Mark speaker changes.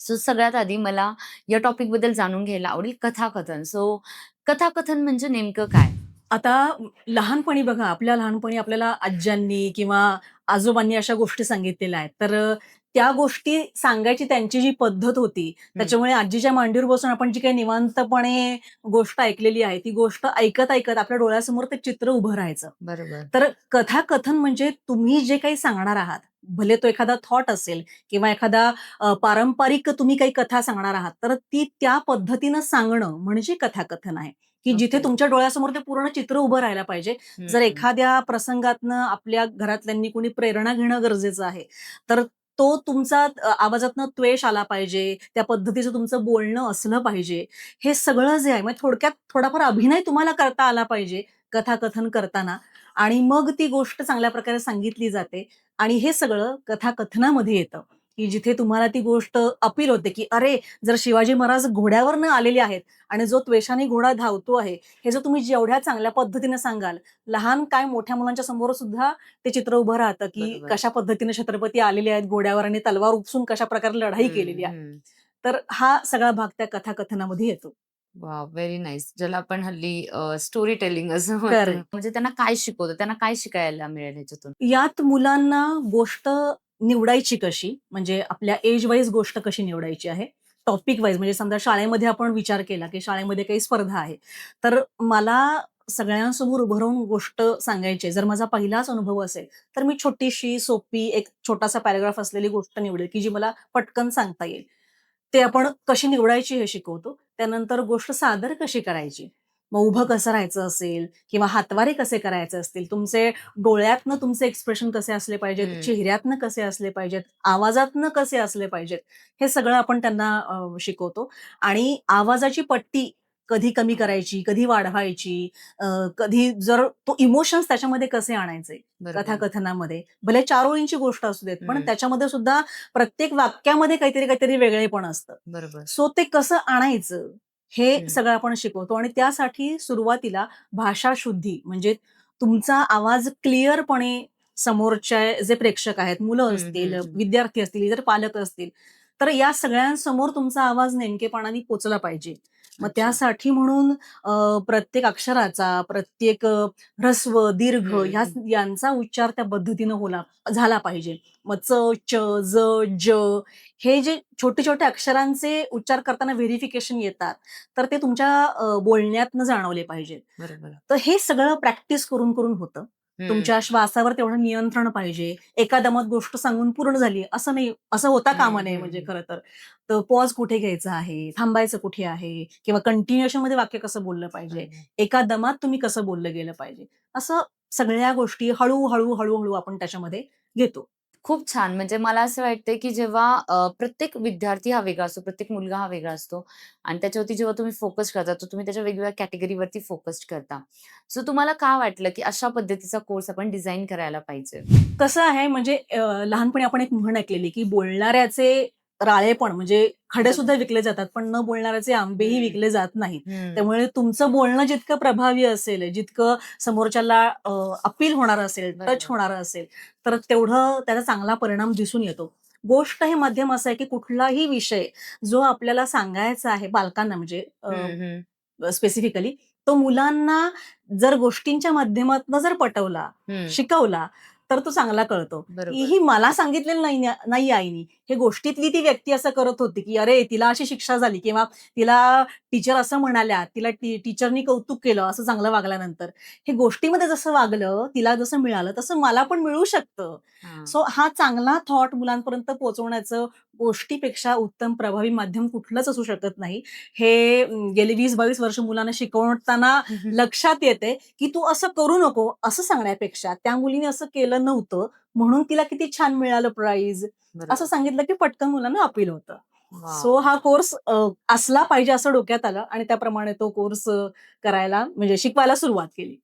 Speaker 1: So सगळ्यात आधी मला या टॉपिकबद्दल जाणून घ्यायला आवडेल कथाकथन. सो कथाकथन म्हणजे नेमकं काय?
Speaker 2: आता लहानपणी बघा, आपल्या लहानपणी आपल्याला आज्यांनी किंवा आजोबांनी अशा गोष्टी सांगितलेल्या आहेत. तर त्या गोष्टी सांगायची त्यांची जी पद्धत होती,
Speaker 1: हं,
Speaker 2: त्याच्यामुळे आजीच्या मांडीवर बसून आपण जी काही निवांतपणे गोष्ट ऐकलेली आहे, ती गोष्ट ऐकत-ऐकत आपल्या डोळ्यासमोर ते चित्र उभं राहायचं.
Speaker 1: बरोबर.
Speaker 2: तर कथाकथन म्हणजे तुम्ही जे काही सांगणार आहात, भले तो एखादा थॉट असेल किंवा एखादा पारंपरिक तुम्ही काही कथा सांगणार आहात, तर ती त्या पद्धतीनं सांगणं म्हणजे कथाकथन आहे. की जिथे
Speaker 1: ओके.
Speaker 2: तुमच्या डोळ्यासमोर ते पूर्ण चित्र उभं राहायला पाहिजे.
Speaker 1: हं,
Speaker 2: जर
Speaker 1: हं.
Speaker 2: एखाद्या प्रसंगातनं आपल्या घरातल्यांनी कोणी प्रेरणा घेणं गरजेचं आहे. तर तो तुमचा आवाजातनं त्वेष आला पाहिजे, त्या पद्धतीचं तुमचं बोलणं असलं पाहिजे. हे सगळं जे आहे, म्हणजे थोडक्यात थोडाफार अभिनय तुम्हाला करता आला पाहिजे, कथाकथन करताना आणि मग ती गोष्ट चांगल्या प्रकारे सांगितली जाते आणि हे सगळं कथाकथनामध्ये येतं, की जिथे तुम्हाला ती गोष्ट अपील होते, की अरे, जर शिवाजी महाराज घोड्यावरनं आलेले आहेत आणि जो त्वेषाने घोडा धावतो आहे, हे जर तुम्ही जेवढ्या चांगल्या पद्धतीने सांगाल, लहान काय मोठ्या मुलांच्या समोर सुद्धा ते चित्र उभं राहतं, की
Speaker 1: बरोबर.
Speaker 2: कशा पद्धतीने छत्रपती आलेले आहेत घोड्यावर आणि तलवार उपसून कशाप्रकारे लढाई केलेली
Speaker 1: हं,
Speaker 2: आहे.
Speaker 1: हं.
Speaker 2: तर हा सगळा भाग त्या कथाकथनामध्ये येतो.
Speaker 1: वॉव! Very nice. ज्याला आपण हल्ली स्टोरी टेलिंग असं म्हणतो.
Speaker 2: करेक्ट.
Speaker 1: म्हणजे त्यांना काय शिकवतं? त्यांना काय शिकायला मिळेल ह्याच्यातून?
Speaker 2: यात मुलांना गोष्ट निवडायची कशी, म्हणजे आपल्या एज वाईज गोष्ट कशी निवडायची आहे. टॉपिक वाईज म्हणजे समजा शाळेमध्ये आपण विचार केला, की शाळेमध्ये काही स्पर्धा आहे. तर मला सगळ्यांसमोर उभं राहून गोष्ट सांगायची आहे. जर माझा पहिलाच अनुभव असेल, तर मी छोटीशी, सोपी, एक छोटासा पॅराग्राफ असलेली गोष्ट निवडेल, की जी मला पटकन सांगता येईल. ते आपण कशी निवडायची हे शिकवतो. त्यानंतर गोष्ट सादर कशी करायची. मग उभं कसं राहायचं असेल किंवा हातवारे कसे करायचे असतील, तुमचे डोळ्यातनं तुमचे एक्सप्रेशन कसे असले पाहिजेत,
Speaker 1: हं.
Speaker 2: चेहऱ्यातनं कसे असले पाहिजेत, आवाजातनं कसे असले पाहिजेत, हे सगळं आपण त्यांना शिकवतो. आणि आवाजाची पट्टी कधी कमी करायची, कधी वाढवायची, अ, कधी जर तो इमोशन्स त्याच्यामध्ये कसे आणायचे
Speaker 1: बरोबर.
Speaker 2: कथाकथनामध्ये. भले 4 ओळींची गोष्ट असू देत, पण
Speaker 1: हं.
Speaker 2: त्याच्यामध्ये सुद्धा प्रत्येक वाक्यामध्ये काहीतरी वेगळेपण असतं.
Speaker 1: बरोबर.
Speaker 2: सो ते कसं आणायचं, हे
Speaker 1: हं,
Speaker 2: सगळं आपण शिकवतो आणि त्यासाठी सुरुवातीला भाषाशुद्धी म्हणजे तुमचा आवाज क्लिअरपणे समोरच्या जे प्रेक्षक आहेत, मुलं
Speaker 1: हं,
Speaker 2: असतील,
Speaker 1: हं, हं.
Speaker 2: विद्यार्थी असतील, इतर पालक असतील, तर या सगळ्यांसमोर तुमचा आवाज नेमकेपणाने पोहोचला पाहिजे. मग
Speaker 1: अच्छा.
Speaker 2: त्यासाठी म्हणून प्रत्येक अक्षराचा, प्रत्येक ह्रस्व, दीर्घ
Speaker 1: हं, हं.
Speaker 2: यांचा उच्चार त्या पद्धतीनं झाला पाहिजे. मग च, च, ज, ज हे जे छोटे-छोटे अक्षरांचे उच्चार करताना व्हेरिफिकेशन येतात, तर ते तुमच्या बोलण्यातनं जाणवले पाहिजेत.
Speaker 1: बरोबर.
Speaker 2: तर हे सगळं प्रॅक्टिस करून होतं.
Speaker 1: हं.
Speaker 2: तुमच्या श्वासावर तेवढं नियंत्रण पाहिजे. एका दमात गोष्ट सांगून पूर्ण झाली असं नाही, असं होता
Speaker 1: हं,
Speaker 2: कामा नये
Speaker 1: हं,
Speaker 2: म्हणजे
Speaker 1: हं.
Speaker 2: खरं तर. तर पॉज कुठे घ्यायचा आहे, थांबायचं कुठे आहे किंवा कंटिन्युएशनमध्ये वाक्य कसं बोललं पाहिजे,
Speaker 1: बरोबर.
Speaker 2: एका दमात तुम्ही कसं बोललं गेलं पाहिजे. असं सगळ्या गोष्टी हळू आपण त्याच्यामध्ये घेतो.
Speaker 1: खूप छान. म्हणजे मला असं वाटतंय, की जेव्हा प्रत्येक विद्यार्थी हा वेगळा असतो, प्रत्येक मुलगा हा वेगळा असतो आणि त्याच्यावरती जेव्हा तुम्ही फोकस करता, तर तुम्ही त्याच्या वेगवेगळ्या कॅटेगरीवरती फोकस्ड करता. सो तुम्हाला का वाटलं, की अशा पद्धतीचा कोर्स आपण डिझाइन करायला पाहिजे?
Speaker 2: कसं आहे म्हणजे लहानपणी आपण एक म्हण ऐकलेली, की बोलणाऱ्याचे राळेपण म्हणजे खडेसुद्धा
Speaker 1: बरोबर.
Speaker 2: विकले जातात, पण न बोलणाऱ्याचे आंबेही
Speaker 1: हं,
Speaker 2: विकले जात नाहीत.
Speaker 1: हं.
Speaker 2: त्यामुळे तुमचं बोलणं जितकं प्रभावी असेल, जितकं समोरच्याला अपील होणारं असेल, टच
Speaker 1: बरोबर.
Speaker 2: होणारं असेल, तर तेवढं त्याचा चांगला परिणाम दिसून येतो. गोष्ट हे माध्यम असं आहे, की कुठलाही विषय जो आपल्याला सांगायचा आहे बालकांना म्हणजे
Speaker 1: हं, हं,
Speaker 2: स्पेसिफिकली तो मुलांना जर गोष्टींच्या माध्यमातनं जर पटवला,
Speaker 1: हं.
Speaker 2: शिकवला, तर तो चांगला कळतो.
Speaker 1: बरोबर.
Speaker 2: ही मला सांगितलेलं नाही आईनी. हे गोष्टीतली ती व्यक्ती असं करत होती, की "अरे, तिला अशी शिक्षा झाली" किंवा "तिला टीचर असं म्हणाल्या, तिला टीचरनी कौतुक केलं असं चांगलं वागल्यानंतर." हे गोष्टीमध्ये जसं वागलं, तिला जसं मिळालं, तसं मला पण मिळू शकतं.
Speaker 1: हां.
Speaker 2: सो हा चांगला थॉट मुलांपर्यंत पोहोचवण्याचं गोष्टीपेक्षा उत्तम प्रभावी माध्यम कुठलंच असू शकत नाही. हे गेली 20-22 वर्ष मुलांना शिकवताना लक्षात येते, की "तू असं करू नको" असं सांगण्यापेक्षा त्या मुलीने असं केलं नव्हतं, म्हणून तिला किती छान मिळालं प्राइज असं
Speaker 1: बरोबर.
Speaker 2: सांगितलं, की पटकन मुलांना अपील होतं. So
Speaker 1: wow!
Speaker 2: हा कोर्स असला पाहिजे असं डोक्यात आलं आणि त्याप्रमाणे तो कोर्स करायला म्हणजे शिकवायला सुरुवात केली.